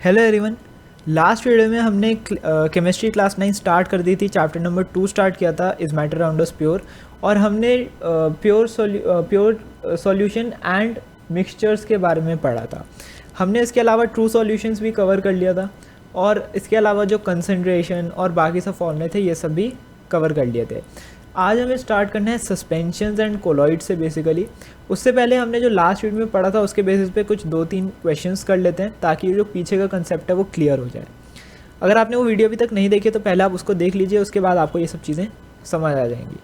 Hello everyone. Last video में हमने chemistry class 9 start कर दी थी। चैप्टर नंबर 2 स्टार्ट किया था is matter around us pure, और हमने प्योर सॉल्यूशन एंड मिक्सचर्स के बारे में पढ़ा था। हमने इसके अलावा ट्रू सॉल्यूशंस भी कवर कर लिया था, और इसके अलावा जो कंसंट्रेशन और बाकी सब फॉर्मूले थे ये सब भी कवर कर लिए थे। आज हमें स्टार्ट करना है सस्पेंशंस एंड कोलॉइड से बेसिकली। उससे पहले हमने जो लास्ट वीडियो में पढ़ा था उसके बेसिस पे कुछ 2-3 क्वेश्चंस कर लेते हैं ताकि जो पीछे का कंसेप्ट है वो क्लियर हो जाए। अगर आपने वो वीडियो अभी तक नहीं देखी तो पहले आप उसको देख लीजिए, उसके बाद आपको ये सब चीज़ें समझ आ जाएंगी।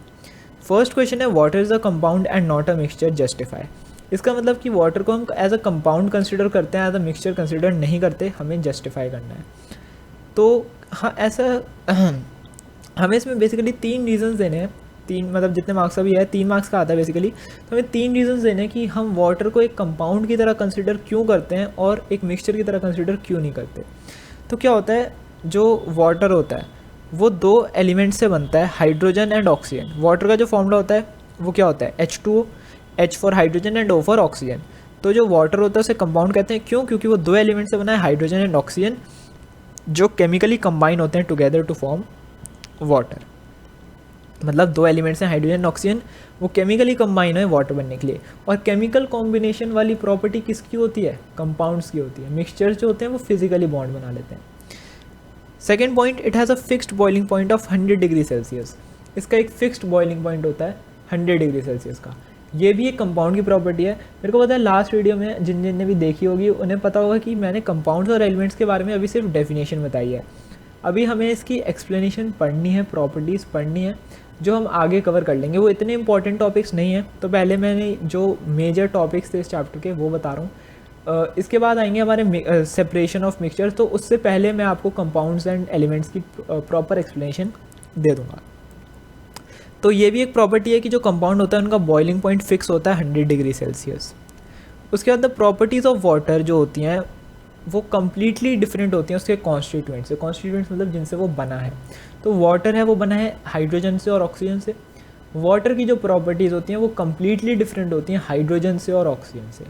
फर्स्ट क्वेश्चन है water is a compound and not a mixture justify. इसका मतलब कि वाटर को हम एज अ कंपाउंड कंसिडर करते हैं, एज अ मिक्सचर कंसिडर नहीं करते, हमें जस्टिफाई करना है। तो हाँ, ऐसा हमें इसमें बेसिकली 3 रीज़न्स देने हैं। 3 मतलब जितने मार्क्स का भी है 3 मार्क्स का आता है बेसिकली। तो हमें 3 रीज़न्स देने हैं कि हम वाटर को एक कंपाउंड की तरह कंसिडर क्यों करते हैं और एक मिक्सचर की तरह कंसिडर क्यों नहीं करते। तो क्या होता है, जो वाटर होता है वो 2 एलिमेंट से बनता है, हाइड्रोजन एंड ऑक्सीजन। वाटर का जो फॉर्मूला होता है वो क्या होता है, H2O, H for hydrogen and O for oxygen. तो जो वाटर होता है उसे कंपाउंड कहते हैं, क्यों? क्योंकि वो 2 एलिमेंट से बना है, हाइड्रोजन एंड ऑक्सीजन, जो केमिकली कंबाइन होते हैं टुगेदर टू फॉर्म वाटर। मतलब 2 एलिमेंट्स हैं हाइड्रोजन एंड ऑक्सीजन, वो केमिकली कंबाइन है वाटर बनने के लिए। और केमिकल कॉम्बिनेशन वाली प्रॉपर्टी किसकी होती है, कंपाउंड्स की होती है। मिक्सचर्स जो होते हैं वो फिजिकली बॉन्ड बना लेते हैं। Second point, it has a fixed boiling point of 100 degree Celsius. इसका एक फिक्स्ड बॉइलिंग पॉइंट होता है 100 डिग्री सेल्सियस का। ये भी एक कंपाउंड की प्रॉपर्टी है। मेरे को पता है लास्ट वीडियो में जिन जिन ने भी देखी होगी उन्हें पता होगा कि मैंने कंपाउंड्स और एलिमेंट्स के बारे में अभी सिर्फ डेफिनेशन बताई है। अभी हमें इसकी एक्सप्लेनेशन पढ़नी है, प्रॉपर्टीज़ पढ़नी है, जो हम आगे कवर कर लेंगे। वो इतने इंपॉर्टेंट टॉपिक्स नहीं हैं, तो पहले मैंने जो मेजर टॉपिक्स थे इस चैप्टर के वो बता रहा हूँ। इसके बाद आएंगे हमारे सेपरेशन ऑफ मिक्सचर। तो उससे पहले मैं आपको कंपाउंड्स एंड एलिमेंट्स की प्रॉपर एक्सप्लेनेशन दे दूँगा। तो ये भी एक प्रॉपर्टी है कि जो कंपाउंड होता है उनका बॉइलिंग पॉइंट फिक्स होता है 100 डिग्री सेल्सियस। उसके बाद द प्रॉपर्टीज़ ऑफ वाटर जो होती हैं वो कम्प्लीटली डिफरेंट होती हैं उसके कॉन्स्टिट्यूएंट से। कॉन्स्टिट्यूएंट्स मतलब जिनसे वो बना है। तो वाटर है वो बना है हाइड्रोजन से और ऑक्सीजन से। वाटर की जो प्रॉपर्टीज़ होती हैं वो कम्प्लीटली डिफरेंट होती हैं हाइड्रोजन से और ऑक्सीजन से।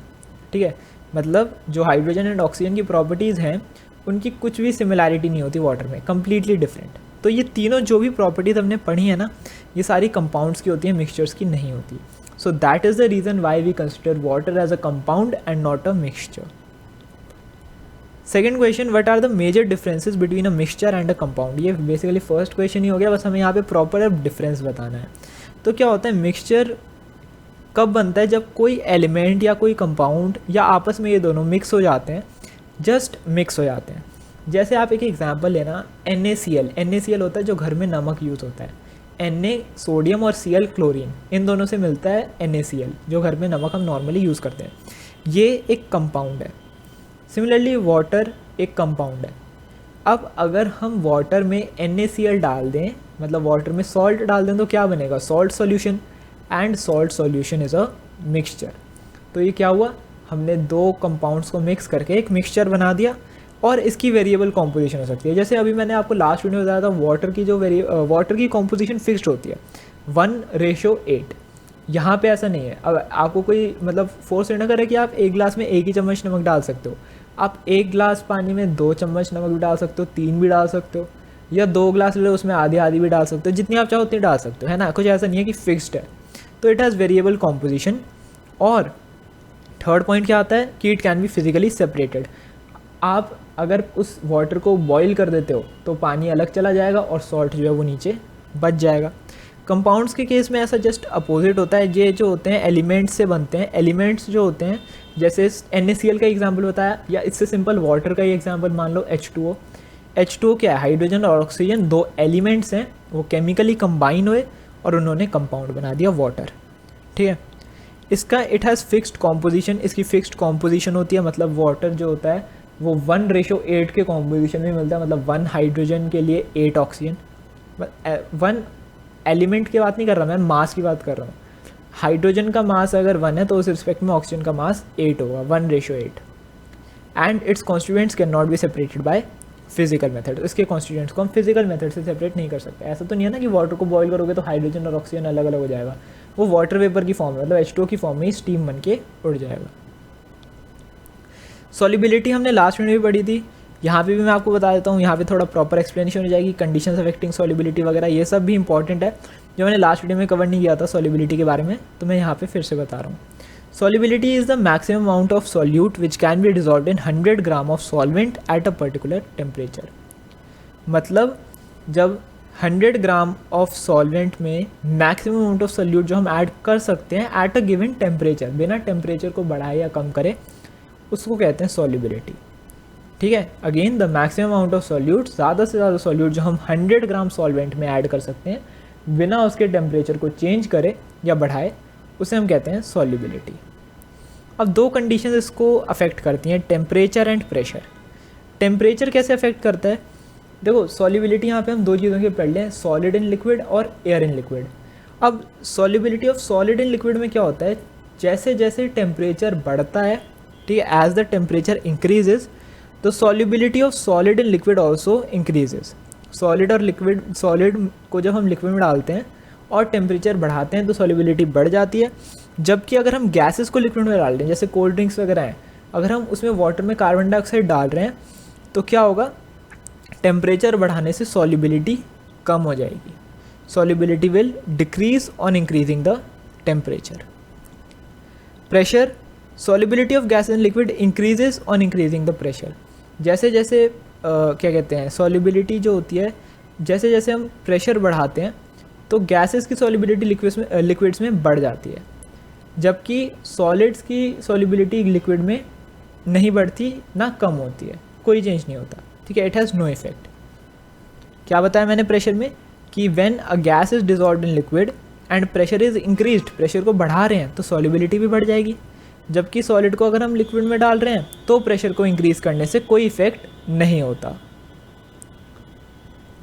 ठीक है, मतलब जो हाइड्रोजन एंड ऑक्सीजन की प्रॉपर्टीज़ हैं उनकी कुछ भी सिमिलैरिटी नहीं होती वाटर में, कम्प्लीटली डिफरेंट। तो ये तीनों जो भी प्रॉपर्टीज़ हमने पढ़ी है ना, ये सारी कंपाउंड्स की होती हैं, मिक्सचर्स की नहीं होती। So that is the reason why we consider water as a compound and not a mixture. Second question, what are the major differences between a mixture and a compound. ये basically first question ही हो गया, बस हमें यहाँ पे proper अब difference बताना है। तो क्या होता है, मिक्सचर कब बनता है, जब कोई एलिमेंट या कोई कंपाउंड या आपस में ये दोनों मिक्स हो जाते हैं, जस्ट मिक्स हो जाते हैं। जैसे आप एक एग्जांपल लेना, NaCl होता है जो घर में नमक यूज़ होता है। Na सोडियम और Cl क्लोरीन, इन दोनों से मिलता है NaCl, जो घर में नमक हम नॉर्मली यूज़ करते हैं। ये एक कंपाउंड है। सिमिलरली वाटर एक कंपाउंड है। अब अगर हम वाटर में NaCl डाल दें, मतलब वाटर में सॉल्ट डाल दें, तो क्या बनेगा, salt solution, and salt solution is a mixture. तो ये क्या हुआ, हमने 2 कंपाउंड्स को मिक्स करके एक मिक्सचर बना दिया, और इसकी वेरिएबल कॉम्पोजिशन हो सकती है। जैसे अभी मैंने आपको लास्ट वीडियो में बताया था, वाटर की कॉम्पोजिशन फिक्स्ड होती है 1:8। यहाँ पे ऐसा नहीं है। अब आपको कोई मतलब फोर्स ना करे कि आप एक गिलास में 1 ही चम्मच नमक डाल सकते हो। आप 1 गिलास पानी में 2 चम्मच नमक भी डाल सकते हो, 3 भी डाल सकते हो, या 2 गिलास ले लो उसमें आधी आधी भी डाल सकते हो, जितनी आप चाहो उतनी डाल सकते हो, है ना। कुछ ऐसा नहीं है कि फिक्स्ड है। तो इट हैज़ वेरिएबल कॉम्पोजिशन। और थर्ड पॉइंट क्या आता है कि it can be physically separated. आप अगर उस वाटर को बॉईल कर देते हो तो पानी अलग चला जाएगा और सॉल्ट जो है वो नीचे बच जाएगा। कंपाउंड्स के केस में ऐसा जस्ट अपोजिट होता है। ये जो होते हैं एलिमेंट्स से बनते हैं। एलिमेंट्स जो होते हैं, जैसे NaCl का एग्जांपल बताया, या इससे सिंपल वाटर का ही एग्जांपल मान लो H2O। H2O क्या है, हाइड्रोजन और ऑक्सीजन 2 एलिमेंट्स हैं, वो केमिकली कंबाइन हुए और उन्होंने कंपाउंड बना दिया वाटर। ठीक है, इसका इट हैज़ फिक्स्ड कॉम्पोजिशन, इसकी फिक्स्ड कॉम्पोजिशन होती है। मतलब वाटर जो होता है वो 1:8 के कॉम्पोजिशन में मिलता है। मतलब 1 हाइड्रोजन के लिए 8 ऑक्सीजन। 1 एलिमेंट की बात नहीं कर रहा मैं, मास की बात कर रहा हूँ। हाइड्रोजन का मास अगर 1 है तो उस रिस्पेक्ट में ऑक्सीजन का मास 8 होगा, 1:8। And it's constituents can not be separated by physical method. इसके कॉन्स्टिट्यूएंट्स को हम फिजिकल मेथड से सेपरेट नहीं कर सकते। ऐसा तो नहीं है ना कि वाटर को बॉईल करोगे तो हाइड्रोजन और ऑक्सीजन अलग अलग हो जाएगा। वो वाटर वेपर की फॉर्म में, मतलब H2O की फॉर्म में ही स्टीम बन के उड़ जाएगा। सॉलिबिलिटी हमने लास्ट में भी पढ़ी थी। यहाँ पे भी मैं आपको बता देता हूँ, यहाँ पे थोड़ा प्रॉपर एक्सप्लेनेशन हो जाएगी, कंडीशंस अफेक्टिंग सॉल्युबिलिटी वगैरह ये सब भी इंपॉर्टेंट है, जो मैंने लास्ट वीडियो में कवर नहीं किया था सॉल्युबिलिटी के बारे में, तो मैं यहाँ पे फिर से बता रहा हूँ। Solubility is the maximum amount of solute which can be dissolve in 100 gram of solvent at a particular temperature. मतलब जब 100 ग्राम ऑफ सॉल्वेंट में मैक्सिमम अमाउंट ऑफ सॉल्यूट जो हम ऐड कर सकते हैं एट अ गिवन टेम्परेचर, बिना temperature को बढ़ाए या कम करे, उसको कहते हैं सॉल्युबिलिटी। ठीक है, again the maximum amount of solute, ज़्यादा से ज़्यादा सॉल्यूट जो हम 100 ग्राम सॉल्वेंट में ऐड कर सकते हैं बिना उसके टेम्परेचर को चेंज करे या बढ़ाए, उसे हम कहते हैं सॉल्युबिलिटी। अब दो कंडीशन इसको अफेक्ट करती हैं, टेम्परेचर एंड प्रेशर। टेम्परेचर कैसे अफेक्ट करता है? देखो सॉल्युबिलिटी यहाँ पे हम दो चीज़ों की पढ़ लें, सॉलिड इन लिक्विड और एयर इन लिक्विड। अब solubility of solid in liquid में क्या होता है, जैसे जैसे टेम्परेचर बढ़ता है, ठीक है, एज द टेम्परेचर इंक्रीजेज तो solubility of solid in liquid also increases. Solid और लिक्विड, सॉलिड को जब हम लिक्विड में डालते हैं और टेम्परेचर बढ़ाते हैं तो सॉल्युबिलिटी बढ़ जाती है। जबकि अगर हम गैसेस को लिक्विड में डाल रहे हैं, जैसे कोल्ड ड्रिंक्स वगैरह हैं, अगर हम उसमें वाटर में कार्बन डाइऑक्साइड डाल रहे हैं तो क्या होगा, टेम्परेचर बढ़ाने से सॉल्युबिलिटी कम हो जाएगी। Solubility will decrease on increasing the temperature. Pressure, solubility of gas in liquid increases on increasing the pressure. जैसे जैसे क्या कहते हैं, सॉल्युबिलिटी जो होती है, जैसे जैसे हम प्रेशर बढ़ाते हैं तो गैसेस की सॉल्युबिलिटी लिक्विड्स में बढ़ जाती है, जबकि सॉलिड्स की सॉल्युबिलिटी लिक्विड में नहीं बढ़ती ना कम होती है, कोई चेंज नहीं होता। ठीक है, इट हैज़ नो इफेक्ट। क्या बताया मैंने प्रेशर में कि when a gas is dissolved in liquid and pressure is increased, pressure को बढ़ा रहे हैं तो सॉल्युबिलिटी भी बढ़ जाएगी, जबकि सॉलिड को अगर हम लिक्विड में डाल रहे हैं तो प्रेशर को इंक्रीज करने से कोई इफेक्ट नहीं होता।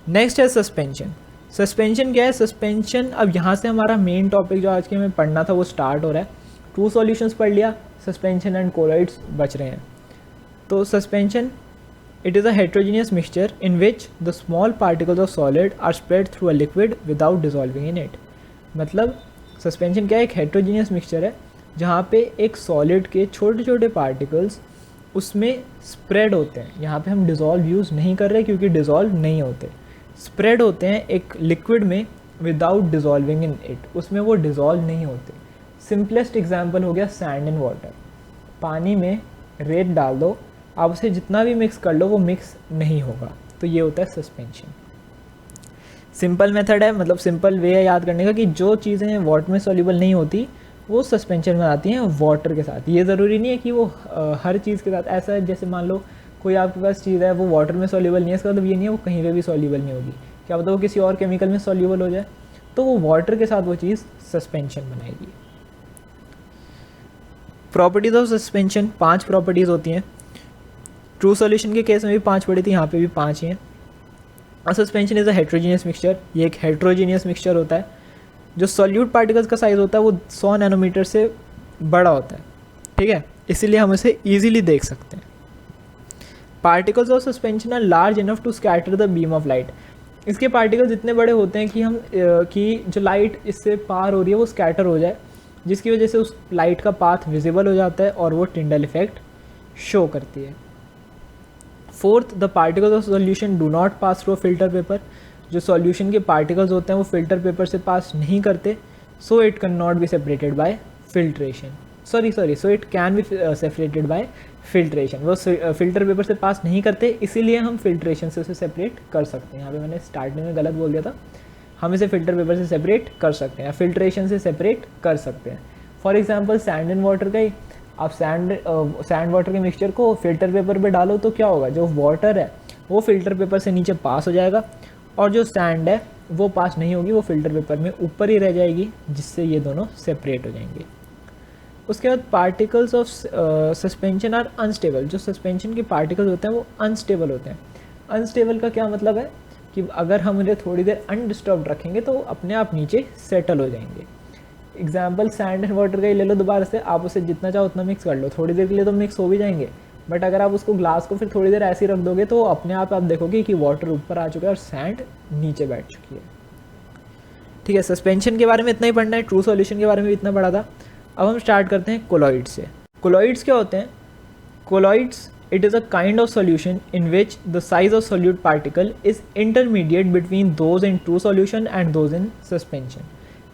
नेक्स्ट है सस्पेंशन। सस्पेंशन क्या है? सस्पेंशन, अब यहाँ से हमारा मेन टॉपिक जो आज के हमें पढ़ना था वो स्टार्ट हो रहा है। टू सॉल्यूशंस पढ़ लिया, सस्पेंशन एंड कोलॉइड्स बच रहे हैं। तो suspension, it is a heterogeneous mixture in which the small particles of solid are spread through a liquid without dissolving in it। मतलब सस्पेंशन क्या है? एक हेट्रोजीनियस मिक्सचर है जहाँ पे एक सॉलिड के छोटे छोटे पार्टिकल्स उसमें स्प्रेड होते हैं। यहाँ पे हम डिज़ोल्व यूज़ नहीं कर रहे क्योंकि डिज़ोल्व नहीं होते, स्प्रेड होते हैं एक लिक्विड में विदाउट डिज़ोल्विंग इन इट, उसमें वो डिज़ोल्व नहीं होते। सिंपलेस्ट एग्जांपल हो गया सैंड एंड वाटर। पानी में रेत डाल दो, आप उसे जितना भी मिक्स कर लो वो मिक्स नहीं होगा, तो ये होता है सस्पेंशन। सिंपल मेथड है, मतलब सिंपल वे है याद करने का कि जो चीज़ें वाटर में सॉल्यूबल नहीं होती वो सस्पेंशन में आती हैं वाटर के साथ। ये ज़रूरी नहीं है कि वो हर चीज़ के साथ ऐसा है, जैसे मान लो कोई आपके पास चीज़ है वो वाटर में सॉल्यूबल नहीं है, इसका मतलब ये नहीं है वो कहीं पे भी सॉल्यूबल नहीं होगी, क्या पता वो किसी और केमिकल में सॉल्यूबल हो जाए, तो वो वाटर के साथ वो चीज़ सस्पेंशन बनाएगी। प्रॉपर्टीज़ ऑफ सस्पेंशन, 5 प्रॉपर्टीज़ होती हैं। ट्रू सॉल्यूशन के केस में भी 5 पड़ी थी, यहाँ पे भी 5 ही हैं। और suspension is a heterogeneous mixture, ये एक हेट्रोजीनियस मिक्सचर होता है। जो सॉल्यूट पार्टिकल्स का साइज़ होता है वो 100 नैनोमीटर से बड़ा होता है, ठीक है, इसीलिए हम इसे ईजिली देख सकते हैं। Particles of suspension are large enough to scatter the beam of light. इसके पार्टिकल्स इतने बड़े होते हैं कि हम कि जो लाइट इससे पार हो रही है वो स्कैटर हो जाए, जिसकी वजह से उस लाइट का पाथ विजिबल हो जाता है और वो टिंडल इफेक्ट शो करती है। Fourth, the particles of solution do not pass through filter paper. जो सॉल्यूशन के पार्टिकल्स होते हैं वो फिल्टर पेपर से पास नहीं करते, सो it can not be separated by filtration, so it can be separated by filtration. वो फिल्टर पेपर से पास नहीं करते, इसीलिए हम फिल्ट्रेशन से उसे सेपरेट कर सकते हैं। यहाँ पे मैंने स्टार्टिंग में गलत बोल दिया था, हम इसे फिल्टर पेपर से सेपरेट कर सकते हैं, फिल्ट्रेशन से सेपरेट कर सकते हैं। For example sand and water का ही, आप सैंड वाटर के मिक्सचर को फिल्टर पेपर पे डालो तो क्या होगा, जो वाटर है वो फिल्टर पेपर से नीचे पास हो जाएगा और जो सैंड है वो पास नहीं होगी, वो फिल्टर पेपर में ऊपर ही रह जाएगी, जिससे ये दोनों सेपरेट हो जाएंगे। उसके बाद particles of suspension are unstable. जो सस्पेंशन के पार्टिकल्स होते हैं वो अनस्टेबल होते हैं। अनस्टेबल का क्या मतलब है कि अगर हम उन्हें थोड़ी देर अनडिस्टर्ब्ड रखेंगे तो अपने आप नीचे सेटल हो जाएंगे। एग्जाम्पल सैंड एंड वाटर का ही ले लो दोबारा से, आप उसे जितना चाहो उतना मिक्स कर लो, थोड़ी देर के लिए तो मिक्स हो भी जाएंगे, बट अगर आप उसको ग्लास को फिर थोड़ी देर ऐसे ही रख दोगे तो अपने आप देखोगे कि वाटर ऊपर आ चुका है और सैंड नीचे बैठ चुकी है। ठीक है, सस्पेंशन के बारे में इतना ही पढ़ना है, ट्रू सॉल्यूशन के बारे में भी इतना पढ़ा था। अब हम स्टार्ट करते हैं कोलॉइड्स से। कोलॉइड्स क्या होते हैं? Colloids It is a kind of solution in which the size of solute particle is intermediate between those in true solution and those in suspension.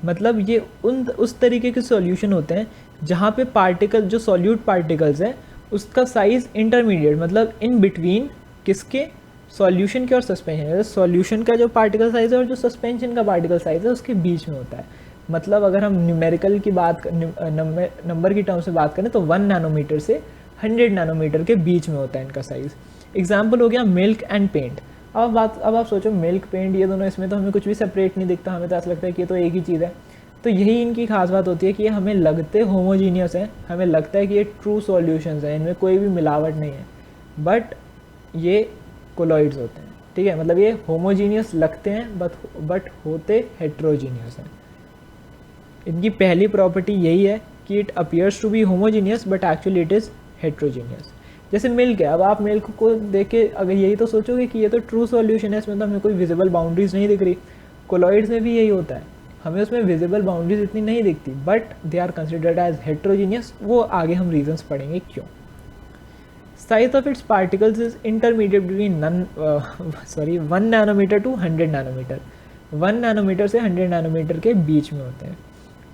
मतलब ये उस तरीके के सॉल्यूशन होते हैं जहाँ पे पार्टिकल जो सॉल्यूट पार्टिकल्स है उसका साइज़ इंटरमीडिएट, मतलब इन बिटवीन किसके, सॉल्यूशन के और सस्पेंशन। सॉल्यूशन का जो पार्टिकल साइज़ है और जो सस्पेंशन का पार्टिकल साइज़ है उसके बीच में होता है। मतलब अगर हम न्यूमेरिकल की बात नंबर की टर्म से बात करें तो 1 नैनोमीटर से 100 नैनोमीटर के बीच में होता है इनका साइज़। एग्जाम्पल हो गया मिल्क एंड पेंट। अब आप सोचो मिल्क पेंट ये दोनों, इसमें तो हमें कुछ भी सेपरेट नहीं दिखता, हमें तो ऐसा लगता है कि ये तो एक ही चीज़ है। तो यही इनकी खास बात होती है कि ये हमें लगते होमोजीनियस हैं, हमें लगता है कि ये ट्रू सॉल्यूशंस हैं, इनमें कोई भी मिलावट नहीं है, बट ये कोलॉइड्स होते हैं। ठीक है, मतलब ये होमोजीनियस लगते हैं बट होते हेट्रोजीनियस हैं। इनकी पहली प्रॉपर्टी यही है कि it appears to be homogeneous but actually it is heterogeneous. जैसे मिल्क है, अब आप मिल्क को देख के अगर यही तो सोचोगे कि ये तो ट्रू सॉल्यूशन है, इसमें तो हमें कोई विजिबल बाउंड्रीज नहीं दिख रही। कोलॉइड्स में भी यही होता है, हमें उसमें विजिबल बाउंड्रीज इतनी नहीं दिखती, but they are considered as heterogeneous. वो आगे हम रीजंस पढ़ेंगे क्यों। Size of its particles is intermediate between 1 nanometer to 100 nanometer. 1 nanometer से 100 नैनोमीटर के बीच में होते हैं।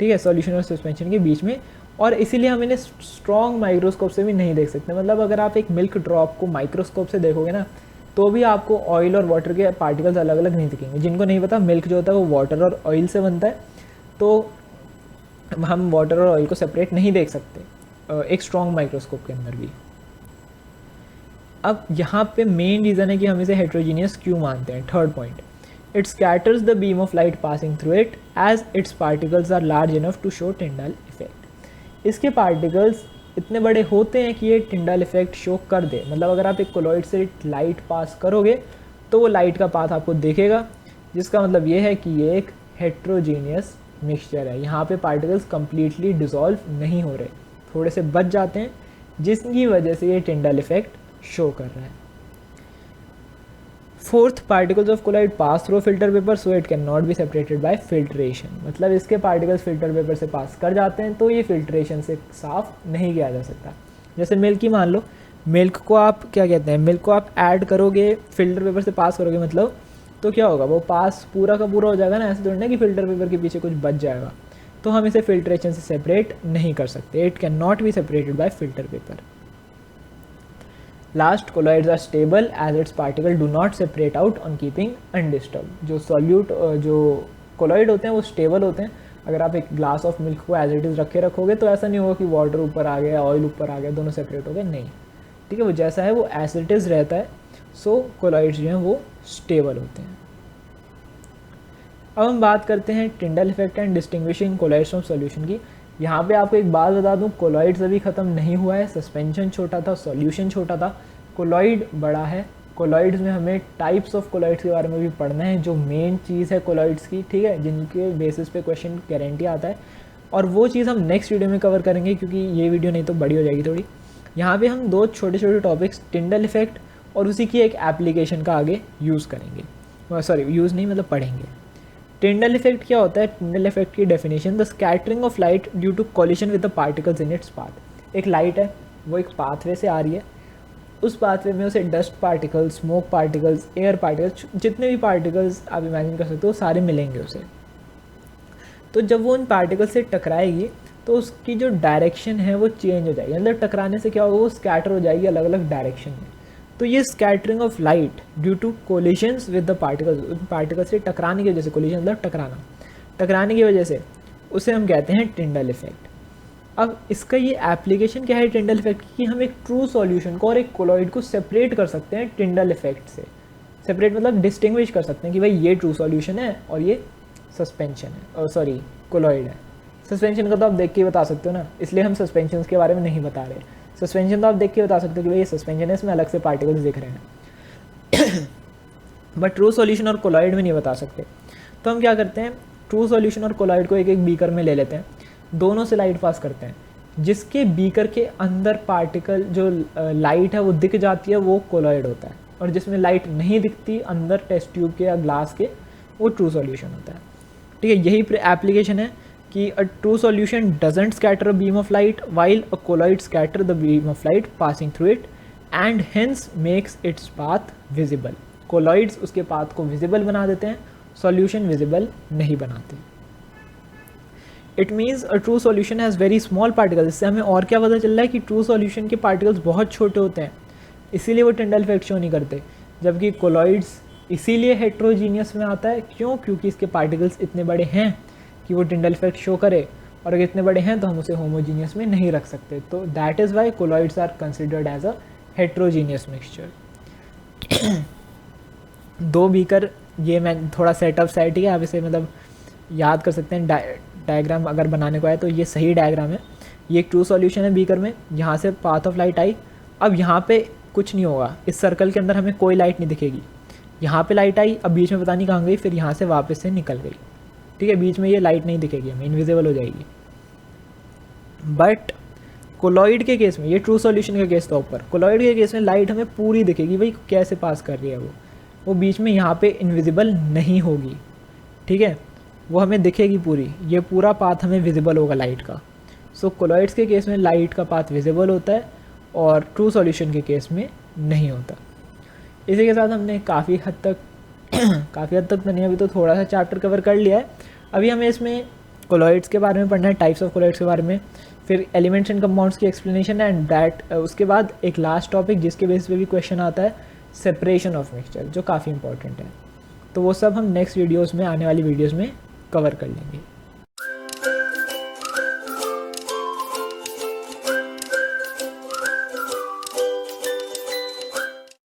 ठीक है, सॉल्यूशन और सस्पेंशन के बीच में, और इसीलिए हम इन्हें स्ट्रॉन्ग माइक्रोस्कोप से भी नहीं देख सकते। मतलब अगर आप एक मिल्क ड्रॉप को माइक्रोस्कोप से देखोगे ना तो भी आपको ऑयल और वाटर के पार्टिकल्स अलग अलग नहीं दिखेंगे। जिनको नहीं पता, मिल्क जो होता है वो वाटर और ऑयल से बनता है, तो हम वाटर और ऑयल को सेपरेट नहीं देख सकते एक स्ट्रॉन्ग माइक्रोस्कोप के अंदर भी। अब यहाँ पे मेन रीज़न है कि हम इसे हेट्रोजीनियस क्यों मानते हैं। Third point, it scatters the beam of light passing through it as its particles are large enough to show Tyndall effect. इसके पार्टिकल्स इतने बड़े होते हैं कि ये टिंडल इफेक्ट शो कर दे। मतलब अगर आप एक कोलॉइड से लाइट पास करोगे तो वो लाइट का पाथ आपको दिखेगा, जिसका मतलब ये है कि ये एक हेट्रोजीनियस मिक्सचर है। यहाँ पे पार्टिकल्स कम्प्लीटली डिसॉल्व नहीं हो रहे, थोड़े से बच जाते हैं, जिसकी वजह से ये टिंडल इफेक्ट शो कर रहा है। Fourth, particles of colloid pass through filter paper so it can not be separated by filtration. मतलब इसके पार्टिकल्स फिल्टर पेपर से पास कर जाते हैं तो ये फिल्ट्रेशन से साफ नहीं किया जा सकता। जैसे मिल्क ही मान लो, मिल्क को आप क्या कहते हैं, मिल्क को आप ऐड करोगे फिल्टर पेपर से पास करोगे, मतलब तो क्या होगा, वो पास पूरा का पूरा हो जाएगा ना। ऐसे थोड़ी ना कि फिल्टर पेपर के पीछे कुछ बच जाएगा। तो हम इसे फिल्ट्रेशन से सेपरेट नहीं कर सकते। It can not be separated by filter paper. Last, colloids are stable as its particle do not separate out on keeping undisturb. जो सॉल्यूट जो कोलॉइड होते हैं वो स्टेबल होते हैं। अगर आप एक ग्लास ऑफ मिल्क को एज इट इज़ रखोगे तो ऐसा नहीं होगा कि वाटर ऊपर आ गया, ऑयल ऊपर आ गया, दोनों सेपरेट हो गए, नहीं। ठीक है, वो जैसा है वो एज इट इज़ रहता है। सो कोलॉइड्स जो हैं वो स्टेबल होते हैं। अब हम बात करते हैं Tyndall effect and distinguishing colloids from solution की। यहाँ पे आपको एक बात बता दूँ, कोलॉइड्स अभी ख़त्म नहीं हुआ है। सस्पेंशन छोटा था, सॉल्यूशन छोटा था, कोलॉइड बड़ा है। कोलॉइड्स में हमें टाइप्स ऑफ कोलॉइड्स के बारे में भी पढ़ना है, जो मेन चीज़ है कोलॉइड्स की। ठीक है, जिनके बेसिस पे क्वेश्चन गारंटी आता है, और वो चीज़ हम नेक्स्ट वीडियो में कवर करेंगे, क्योंकि ये वीडियो नहीं तो बड़ी हो जाएगी थोड़ी। यहाँ पे हम दो छोटे छोटे टॉपिक्स, टिंडल इफेक्ट और उसी की एक एप्लीकेशन का आगे यूज़ करेंगे। सॉरी, यूज़ नहीं, मतलब पढ़ेंगे। टिंडल इफेक्ट क्या होता है? टिंडल इफेक्ट की definition, the scattering of light due to collision with the particles in its path. एक लाइट है, वो एक पाथवे से आ रही है, उस पाथवे में उसे dust particles, smoke particles, air particles, जितने भी पार्टिकल्स आप इमेजिन कर सकते हो सारे मिलेंगे उसे। तो जब वो उन पार्टिकल्स से टकराएगी तो उसकी जो डायरेक्शन है वो चेंज हो जाएगी। मतलब टकराने से क्या होगा, वो स्कैटर हो जाएगी अलग अलग डायरेक्शन में। तो ये scattering of light due to collisions with the particles, उन पार्टिकल्स से टकराने की वजह से, कोलिशन मतलब टकराना, टकराने की वजह से उसे हम कहते हैं टिंडल इफेक्ट। अब इसका ये एप्लीकेशन क्या है टिंडल इफेक्ट की, हम एक ट्रू सॉल्यूशन को और एक कोलॉइड को सेपरेट कर सकते हैं टिंडल इफेक्ट से। सेपरेट मतलब डिस्टिंग्विश कर सकते हैं कि भाई ये ट्रू सॉल्यूशन है और ये सस्पेंशन है, और सॉरी कोलॉइड है। सस्पेंशन का तो आप देख के बता सकते हो ना, इसलिए हम सस्पेंशन के बारे में नहीं बता रहे। सस्पेंशन तो आप देख के बता सकते हो कि भाई ये सस्पेंशन है, इसमें अलग से पार्टिकल्स दिख रहे हैं। बट ट्रू सॉल्यूशन और कोलॉइड में नहीं बता सकते। तो हम क्या करते हैं, ट्रू सॉल्यूशन और कोलॉइड को एक एक बीकर में ले लेते हैं, दोनों से लाइट पास करते हैं। जिसके बीकर के अंदर पार्टिकल जो लाइट है वो दिख जाती है वो कोलॉइड होता है, और जिसमें लाइट नहीं दिखती अंदर टेस्ट ट्यूब के या ग्लास के, वो ट्रू सॉल्यूशन होता है। ठीक है, यही एप्लीकेशन है कि a true solution doesn't scatter a beam of light while a colloid scatter the beam of light passing through it and hence makes its path visible. Colloids उसके पाथ को visible बना देते हैं, सॉल्यूशन विजिबल नहीं बनाते। It means a true solution has very small particles. इससे हमें और क्या पता चल रहा है कि ट्रू सॉल्यूशन के पार्टिकल्स बहुत छोटे होते हैं, इसीलिए वो टिंडल इफेक्ट शो नहीं करते। जबकि कोलॉइड्स इसीलिए हेट्रोजीनियस में आता है, क्यों? क्योंकि इसके पार्टिकल्स इतने बड़े हैं कि वो टिंडल इफेक्ट शो करे, और अगर इतने बड़े हैं तो हम उसे होमोजीनियस में नहीं रख सकते। तो that is why colloids are considered as a heterogeneous mixture. दो बीकर, ये मैं थोड़ा सेटअप साइट ही है, आप इसे मतलब याद कर सकते हैं। डायग्राम अगर बनाने को आए तो ये सही डायग्राम है। ये एक ट्रू सॉल्यूशन है बीकर में, यहाँ से पाथ ऑफ लाइट आई। अब यहाँ पे कुछ नहीं होगा, इस सर्कल के अंदर हमें कोई लाइट नहीं दिखेगी। यहाँ पे लाइट आई, अब बीच में पता नहीं कहाँ गई, फिर यहाँ से वापस से निकल गई। ठीक है, बीच में ये लाइट नहीं दिखेगी हमें, इनविजिबल हो जाएगी। बट कोलॉइड के केस में, ये ट्रू सॉल्यूशन का केस था ऊपर, कोलॉइड के केस में लाइट हमें पूरी दिखेगी, भाई कैसे पास कर रही है वो बीच में यहाँ पे इनविजिबल नहीं होगी। ठीक है, वो हमें दिखेगी पूरी, ये पूरा पाथ हमें विजिबल होगा लाइट का। सो कोलॉइड्स के केस में लाइट का पाथ विजिबल होता है और ट्रू सॉल्यूशन के केस में नहीं होता। इसी के साथ हमने काफ़ी हद तक तो नहीं, अभी तो थोड़ा सा चैप्टर कवर कर लिया है। अभी हमें इसमें कोलॉइड्स के बारे में पढ़ना है, टाइप्स ऑफ कोलॉइड्स के बारे में, फिर एलिमेंट्स एंड कंपाउंड्स की एक्सप्लेनेशन एंड दैट, उसके बाद एक लास्ट टॉपिक जिसके बेस पे भी क्वेश्चन आता है, सेपरेशन ऑफ मिक्सचर, जो काफ़ी इंपॉर्टेंट है। तो वो सब हम नेक्स्ट वीडियोज़ में, आने वाली वीडियोज़ में कवर कर लेंगे।